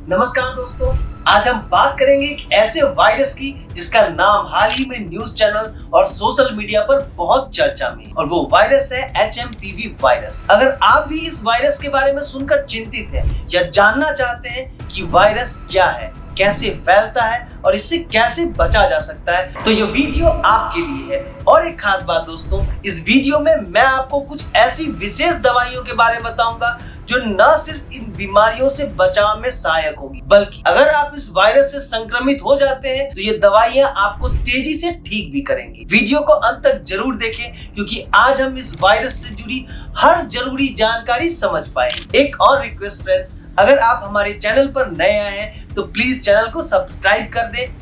नमस्कार दोस्तों, आज हम बात करेंगे एक ऐसे वायरस की जिसका नाम हाल ही में न्यूज चैनल और सोशल मीडिया पर बहुत चर्चा में और वो वायरस है HMPV वायरस। अगर आप भी इस वायरस के बारे में सुनकर चिंतित हैं या जानना चाहते हैं कि वायरस क्या है, कैसे फैलता है और इससे कैसे बचा जा सकता है, तो ये वीडियो आपके लिए है। और एक खास बात दोस्तों, इस वीडियो में मैं आपको कुछ ऐसी विशेष दवाइयों के बारे में बताऊंगा जो न सिर्फ इन बीमारियों से बचाव में सहायक होगी, बल्कि अगर आप इस वायरस से संक्रमित हो जाते हैं तो ये दवाइयां आपको तेजी से ठीक भी करेंगी। वीडियो को अंत तक जरूर देखें क्योंकि आज हम इस वायरस से जुड़ी हर जरूरी जानकारी समझ पाएंगे। एक और रिक्वेस्ट फ्रेंड्स, अगर आप हमारे चैनल पर नए आए हैं तो प्लीज चैनल को सब्सक्राइब कर दें।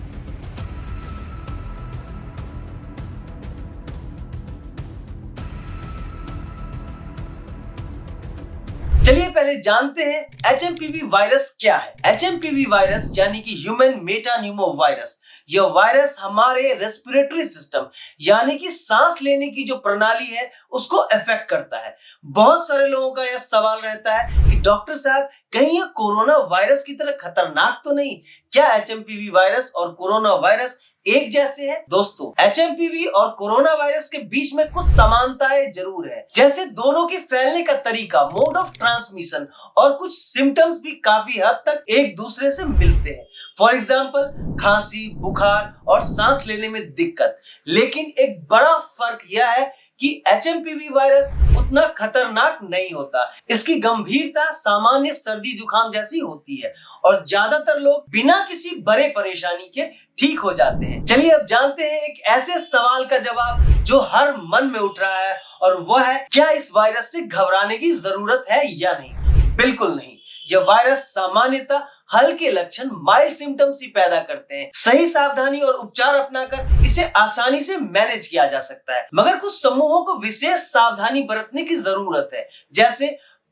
चलिए पहले जानते हैं HMPV वायरस क्या है। HMPV वायरस यानी कि ह्यूमन मेटान्यूमो वायरस, यह वायरस हमारे रेस्पिरेटरी सिस्टम यानी कि सांस लेने की जो प्रणाली है उसको अफेक्ट करता है। बहुत सारे लोगों का यह सवाल रहता है कि डॉक्टर साहब, कहीं यह कोरोना वायरस की तरह खतरनाक तो नहीं? क्या HMPV वायरस और कोरोना वायरस एक जैसे हैं? दोस्तों, HMPV और कोरोना वायरस के बीच में कुछ समानताएं जरूर है, जैसे दोनों के फैलने का तरीका, मोड ऑफ ट्रांसमिशन और कुछ सिम्टम्स भी काफी हद तक एक दूसरे से मिलते हैं। फॉर एग्जाम्पल, खांसी, बुखार और सांस लेने में दिक्कत। लेकिन एक बड़ा फर्क यह है कि HMPV वायरस उतना खतरनाक नहीं होता। इसकी गंभीरता सामान्य सर्दी जुकाम जैसी होती है और ज्यादातर लोग बिना किसी बड़े परेशानी के ठीक हो जाते हैं। चलिए अब जानते हैं एक ऐसे सवाल का जवाब जो हर मन में उठ रहा है, और वह है, क्या इस वायरस से घबराने की जरूरत है या नहीं? बिल्कुल नहीं। यह वायरस सामान्यतः हल्के लक्षण, माइल्ड सिम्टम्स ही पैदा करते हैं। सही सावधानी और उपचार अपनाकर इसे आसानी से मैनेज किया जा सकता है, मगर कुछ समूहों को विशेष सावधानी बरतने की जरूरत है, जैसे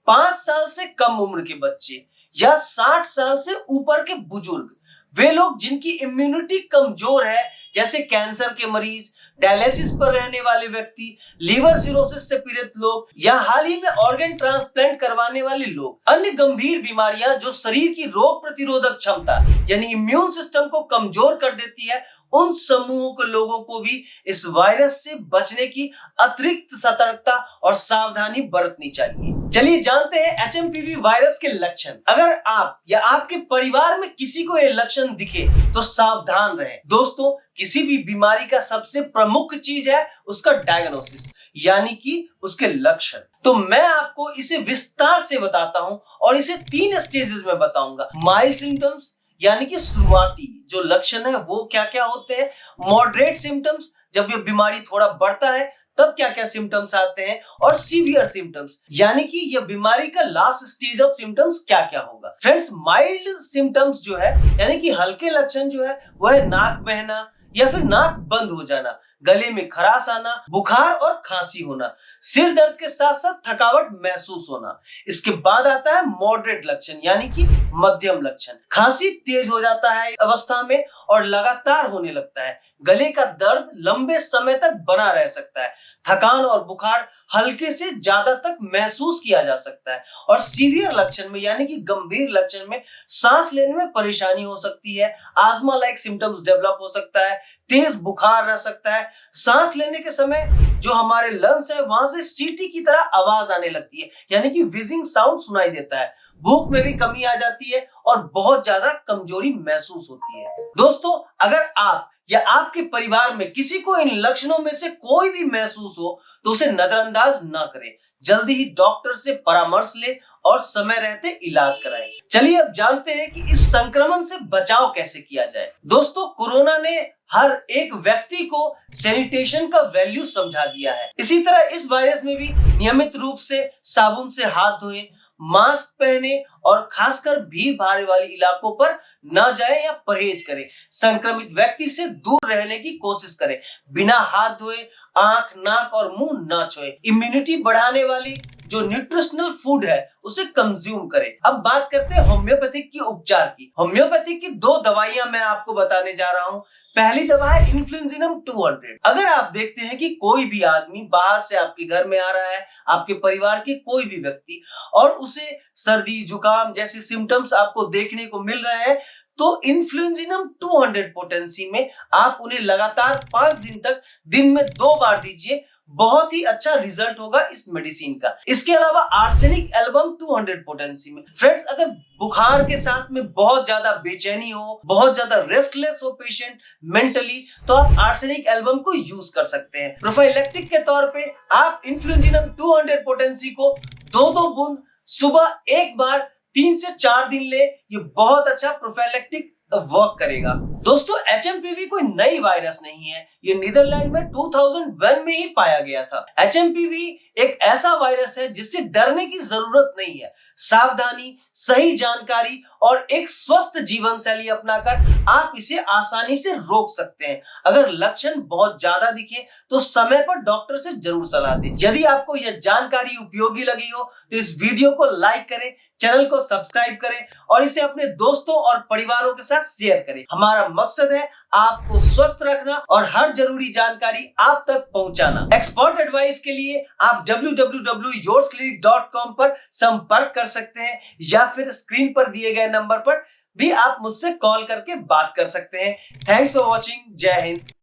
5 साल से कम उम्र के बच्चे या 60 साल से ऊपर के बुजुर्ग, वे लोग जिनकी इम्यूनिटी कमजोर है, जैसे कैंसर के मरीज, डायलिसिस पर रहने वाले व्यक्ति, लीवर सिरोसिस से पीड़ित लोग या हाल ही में ऑर्गन ट्रांसप्लांट करवाने वाले लोग। अन्य गंभीर बीमारियां जो शरीर की रोग प्रतिरोधक क्षमता यानी इम्यून सिस्टम को कमजोर कर देती है, उन समूहों के लोगों को भी इस वायरस से बचने की अतिरिक्त सतर्कता और सावधानी बरतनी चाहिए। चलिए जानते हैं HMPV वायरस के लक्षण। अगर आप या आपके परिवार में किसी को ये लक्षण दिखे तो सावधान रहें। दोस्तों, किसी भी बीमारी का सबसे प्रमुख चीज है उसका डायग्नोसिस यानी कि उसके लक्षण। तो मैं आपको इसे विस्तार से बताता हूं और इसे 3 स्टेजेस में बताऊंगा। माइल्ड सिम्टम्स यानी कि शुरुआती जो लक्षण है वो क्या क्या होते हैं, मॉडरेट सिम्टम्स जब ये बीमारी थोड़ा बढ़ता है तब क्या क्या सिम्टम्स आते हैं, और सीवियर सिम्टम्स यानी कि यह बीमारी का लास्ट स्टेज ऑफ सिम्टम्स क्या क्या होगा। फ्रेंड्स, माइल्ड सिम्टम्स जो है यानी कि हल्के लक्षण जो है वह है नाक बहना या फिर नाक बंद हो जाना, गले में खराश आना, बुखार और खांसी होना, सिर दर्द के साथ साथ थकावट महसूस होना। इसके बाद आता है मॉडरेट लक्षण यानी कि मध्यम लक्षण। खांसी तेज हो जाता है इस अवस्था में और लगातार होने लगता है। गले का दर्द लंबे समय तक बना रह सकता है। थकान और बुखार हल्के से ज्यादा तक महसूस किया जा सकता है। और सीवियर लक्षण में यानी कि गंभीर लक्षण में सांस लेने में परेशानी हो सकती है, आस्थमा लाइक सिम्टम्स डेवलप हो सकता है, तेज बुखार रह सकता है, सांस लेने के समय जो हमारे लंग्स है वहां से सीटी की तरह आवाज आने लगती है यानी कि व्हिजिंग साउंड सुनाई देता है, भूख में भी कमी आ जाती है और बहुत ज्यादा कमजोरी महसूस होती है। दोस्तों, अगर आप या आपके परिवार में किसी को इन लक्षणों में से कोई भी महसूस हो तो उसे नजरअंदाज ना करें, जल्दी ही डॉक्टर से परामर्श ले और समय रहते इलाज कराएं। चलिए अब जानते हैं कि इस संक्रमण से बचाव कैसे किया जाए। दोस्तों, कोरोना ने हर एक व्यक्ति को सैनिटेशन का वैल्यू समझा दिया है। इसी तरह इस वायरस में भी नियमित रूप से साबुन से हाथ धोएं, मास्क पहने और खासकर भीड़ भाड़ वाले इलाकों पर न जाए या परहेज करें। संक्रमित व्यक्ति से दूर रहने की कोशिश करें। बिना हाथ धोए आंख, नाक और मुंह न छुएं। इम्यूनिटी बढ़ाने वाली जो न्यूट्रिशनल फूड है उसे कंज्यूम करें। अब बात करते हैं होम्योपैथिक की उपचार की। होम्योपैथिक की 2 दवाइयां मैं आपको बताने जा रहा हूं। पहली दवा है इन्फ्लुएंजिनम 200। अगर आप देखते हैं कि कोई भी आदमी बाहर से आपके घर में आ रहा है, आपके परिवार के कोई भी व्यक्ति, और उसे सर्दी जुकाम जैसे सिम्टम्स आपको देखने को मिल रहे हैं, तो इन्फ्लुएंजिनम 200 पोटेंसी में आप उन्हें लगातार 5 दिन तक दिन में 2 बार दीजिए। बहुत ही अच्छा रिजल्ट होगा इस मेडिसिन का। इसके अलावा आर्सेनिक एल्बम 200 पोटेंसी में। फ्रेंड्स, अगर बुखार के साथ में बहुत ज्यादा बेचैनी हो, बहुत ज्यादा रेस्टलेस हो पेशेंट मेंटली, तो आप आर्सेनिक एल्बम को यूज कर सकते हैं। प्रोफाइलैक्टिक के तौर पे आप इन्फ्लुएंजिनम 200 पोटेंसी को 2-2 बूंद सुबह एक बार 3 से 4 दिन ले। ये बहुत अच्छा प्रोफाइलैक्टिक वर्क करेगा। दोस्तों, एचएमपीवी कोई नई वायरस नहीं है, ये नीदरलैंड में 2001 में ही पाया गया था। एचएमपीवी एक ऐसा वायरस है जिससे डरने की जरूरत नहीं है। सावधानी, सही जानकारी और एक स्वस्थ जीवन शैली अपनाकर आप इसे आसानी से रोक सकते हैं। अगर लक्षण बहुत ज्यादा दिखे तो समय पर डॉक्टर से जरूर सलाह दें। यदि आपको यह जानकारी उपयोगी लगी हो तो इस वीडियो को लाइक करें, चैनल को सब्सक्राइब करें और इसे अपने दोस्तों और परिवारों के साथ शेयर करें। हमारा मकसद है आपको स्वस्थ रखना और हर जरूरी जानकारी आप तक पहुंचाना। एक्सपर्ट एडवाइस के लिए आप www.yoursclinic.com पर संपर्क कर सकते हैं या फिर स्क्रीन पर दिए गए नंबर पर भी आप मुझसे कॉल करके बात कर सकते हैं। Thanks for watching. जय हिंद।